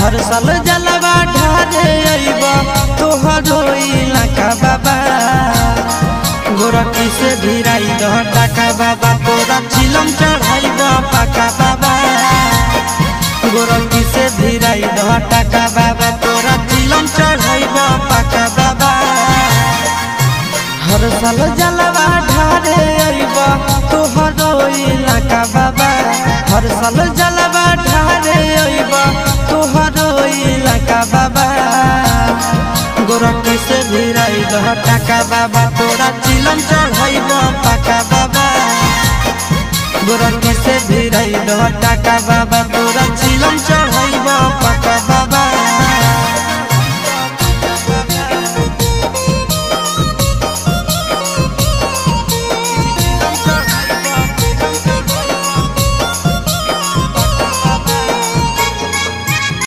हर साल जलवा ढारे अइबा तोहरो इलाका बाबा गोरखी से भिराई दह टाका बाबा तोरा चिलम चढ़ाई द पाका बाबा गोरखी से भिराई दह टाका बाबा तोरा चिलम चढ़ाई द पाका बाबा हर साल जलवा ढारे अइबा तोहरो इलाका बाबा हर साल जलवा ढारे अइबा तोहरो इलाका बाबा गोरखी से भिराई दह टाका बाबा तोरा चिलम चढ़ाई द पाका बाबा गोरखी से भिराई दह टाका बाबा तोरा चिलम चढ़ाई द